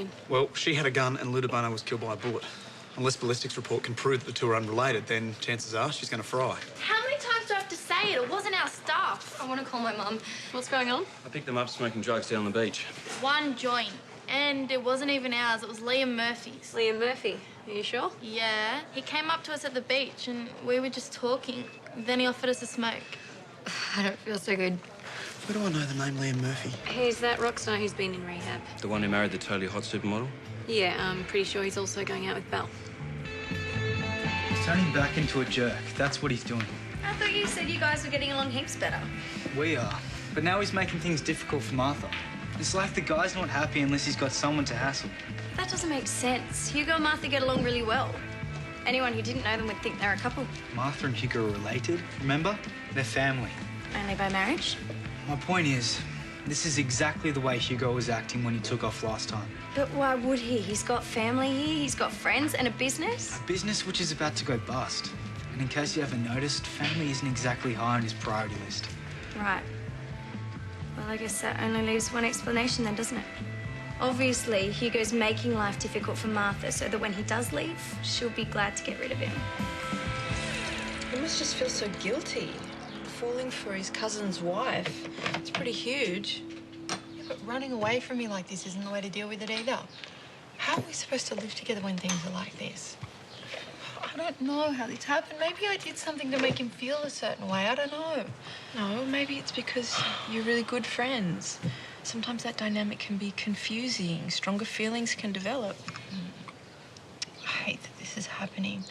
mean? Well, she had a gun and Lou Dubona was killed by a bullet. Unless ballistics report can prove that the two are unrelated, then chances are she's going to fry. How many times do I have to say it? It wasn't our stuff. I want to call my mum. What's going on? I picked them up smoking drugs down on the beach. One joint. And it wasn't even ours. It was Liam Murphy's. Liam Murphy. Are you sure? Yeah. He came up to us at the beach and we were just talking. Then he offered us a smoke. I don't feel so good. Where do I know the name Liam Murphy? He's that rock star who's been in rehab. The one who married the totally hot supermodel? Yeah, I'm pretty sure he's also going out with Belle. He's turning back into a jerk. That's what he's doing. I thought you said you guys were getting along heaps better. We are. But now he's making things difficult for Martha. It's like the guy's not happy unless he's got someone to hassle. That doesn't make sense. Hugo and Martha get along really well. Anyone who didn't know them would think they're a couple. Martha and Hugo are related, remember? They're family. Only by marriage? My point is, this is exactly the way Hugo was acting when he took off last time. But why would he? He's got family here, he's got friends and a business. A business which is about to go bust. And in case you haven't noticed, family isn't exactly high on his priority list. Right. Well, I guess that only leaves one explanation then, doesn't it? Obviously, Hugo's making life difficult for Martha so that when he does leave, she'll be glad to get rid of him. He must just feel so guilty, falling for his cousin's wife. It's pretty huge. Yeah, but running away from me like this isn't the way to deal with it either. How are we supposed to live together when things are like this? I don't know how this happened. Maybe I did something to make him feel a certain way. I don't know. No, maybe it's because you're really good friends. Sometimes that dynamic can be confusing. Stronger feelings can develop. I hate that this is happening.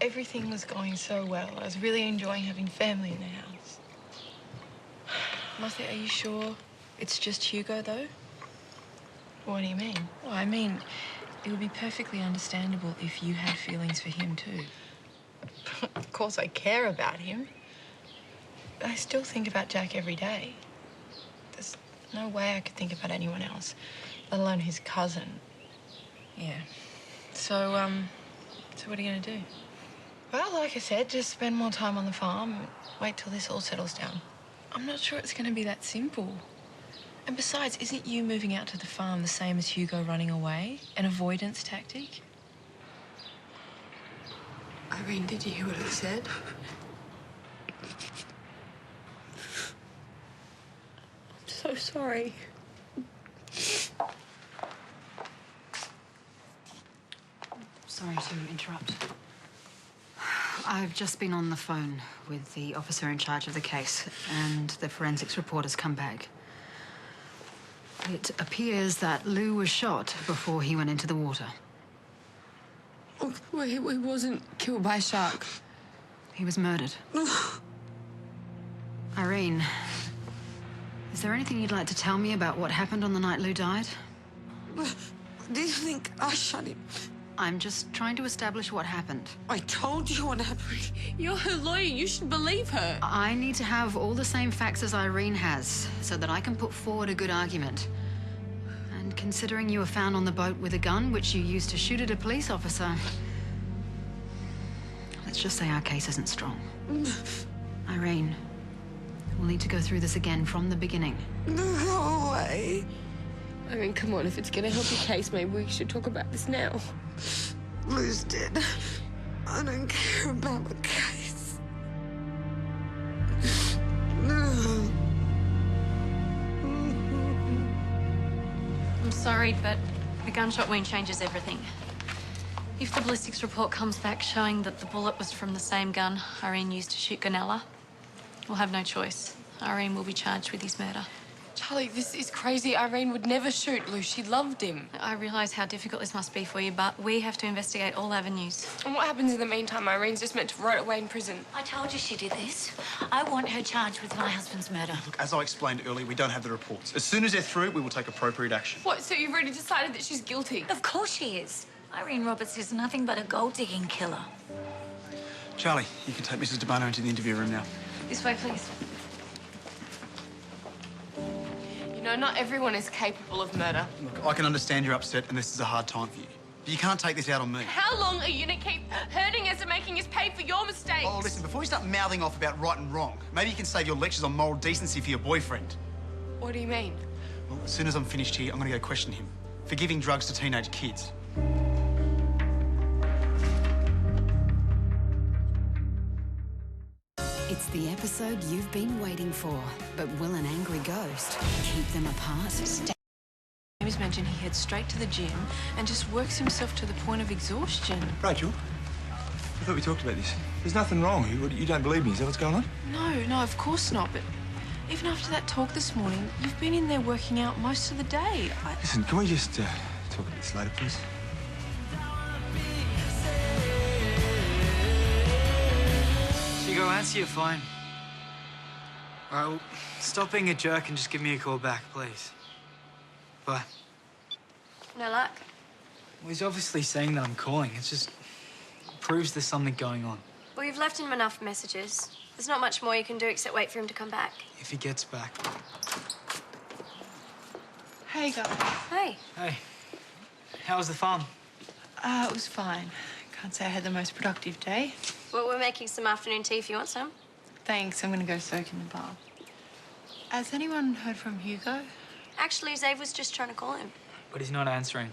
Everything was going so well. I was really enjoying having family in the house. Martha, are you sure it's just Hugo, though? What do you mean? Well, I mean, it would be perfectly understandable if you had feelings for him, too. Of course I care about him. But I still think about Jack every day. There's no way I could think about anyone else, let alone his cousin. Yeah. So what are you going to do? Well, like I said, just spend more time on the farm and wait till this all settles down. I'm not sure it's going to be that simple. And besides, isn't you moving out to the farm the same as Hugo running away? An avoidance tactic? Irene, did you hear what I said? I'm so sorry. Sorry to interrupt. I've just been on the phone with the officer in charge of the case, and the forensics report has come back. It appears that Lou was shot before he went into the water. Oh, he wasn't killed by a shark. He was murdered. Irene, is there anything you'd like to tell me about what happened on the night Lou died? Do you think I shot him? I'm just trying to establish what happened. I told you what happened. You're her lawyer. You should believe her. I need to have all the same facts as Irene has so that I can put forward a good argument. And considering you were found on the boat with a gun, which you used to shoot at a police officer, let's just say our case isn't strong. Irene, we'll need to go through this again from the beginning. No way. I mean, come on, if it's gonna help your case, maybe we should talk about this now. Lou's dead. I don't care about the case. No. I'm sorry, but the gunshot wound changes everything. If the ballistics report comes back showing that the bullet was from the same gun Irene used to shoot Gunella, we'll have no choice. Irene will be charged with his murder. Charlie, this is crazy. Irene would never shoot Lou. She loved him. I realise how difficult this must be for you, but we have to investigate all avenues. And what happens in the meantime? Irene's just meant to rot away in prison. I told you she did this. I want her charged with my husband's murder. Look, as I explained earlier, we don't have the reports. As soon as they're through, we will take appropriate action. What, so you've already decided that she's guilty? Of course she is. Irene Roberts is nothing but a gold-digging killer. Charlie, you can take Mrs. Dubona into the interview room now. This way, please. You know, not everyone is capable of murder. Look, I can understand you're upset and this is a hard time for you. But you can't take this out on me. How long are you going to keep hurting us and making us pay for your mistakes? Oh, listen, before you start mouthing off about right and wrong, maybe you can save your lectures on moral decency for your boyfriend. What do you mean? Well, as soon as I'm finished here, I'm going to go question him. for giving drugs to teenage kids. It's the episode you've been waiting for, but will an angry ghost keep them apart? James mentioned he heads straight to the gym and just works himself to the point of exhaustion. Rachel, I thought we talked about this. There's nothing wrong. You don't believe me. Is that what's going on? No, of course not. But even after that talk this morning, you've been in there working out most of the day. Listen, can we just talk about this later, please? Hugo, answer your phone. All right, well, stop being a jerk and just give me a call back, please. Bye. No luck? Well, he's obviously saying that I'm calling. It just proves there's something going on. Well, you've left him enough messages. There's not much more you can do except wait for him to come back. If he gets back. Hey, guys. Hey. Hey. How was the farm? It was fine. Can't say I had the most productive day. Well, we're making some afternoon tea if you want some. Thanks, I'm gonna go soak in the bath. Has anyone heard from Hugo? Actually, Zave was just trying to call him. But he's not answering.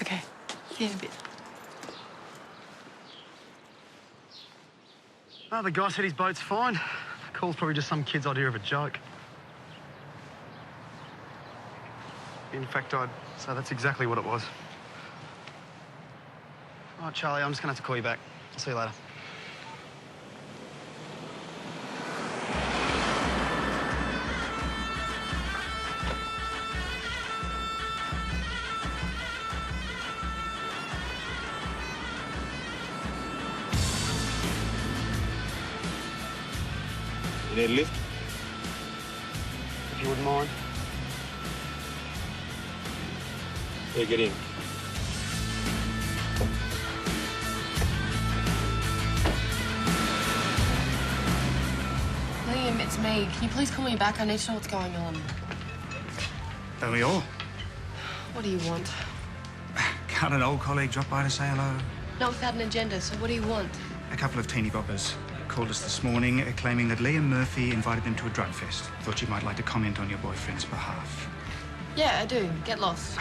Okay, see you in a bit. Oh, the guy said his boat's fine. The call's probably just some kid's idea of a joke. In fact, I'd say that's exactly what it was. All right, Charlie, I'm just going to have to call you back. I'll see you later. You need a lift? If you wouldn't mind. Yeah, get in. Liam, it's me. Can you please call me back? I need to know what's going on. Don't we all? What do you want? Can't an old colleague drop by to say hello? Not without an agenda, so what do you want? A couple of teeny boppers called us this morning claiming that Liam Murphy invited them to a drug fest. Thought you might like to comment on your boyfriend's behalf. Yeah, I do. Get lost.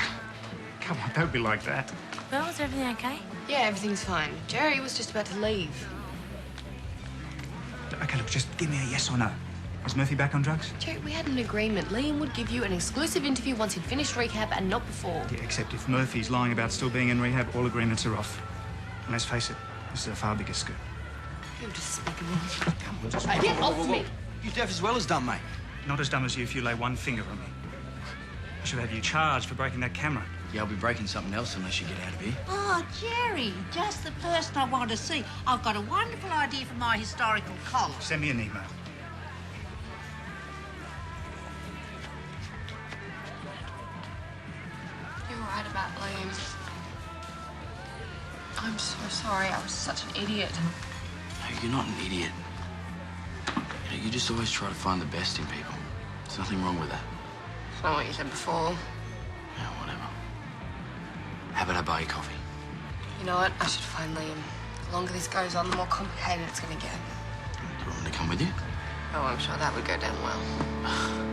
Come on, don't be like that. Well, is everything okay? Yeah, everything's fine. Jerry was just about to leave. Okay, look, just give me a yes or no. Was Murphy back on drugs? Jerry, we had an agreement. Liam would give you an exclusive interview once he'd finished rehab and not before. Yeah, except if Murphy's lying about still being in rehab, all agreements are off. And let's face it, this is a far bigger scoop. You're despicable. Come on, just... Get off me! You're deaf as well as dumb, mate. Not as dumb as you if you lay one finger on me. I should have you charged for breaking that camera. Yeah, I'll be breaking something else unless you get out of here. Oh, Jerry, just the person I want to see. I've got a wonderful idea for my historical column. Send me an email. You're right about Liam. I'm so sorry. I was such an idiot. No, you're not an idiot. You know, you just always try to find the best in people. There's nothing wrong with that. It's not what you said before. Yeah, whatever. How about I buy you coffee? You know what? I should find Liam. The longer this goes on, the more complicated it's going to get. Do you want me to come with you? Oh, I'm sure that would go down well.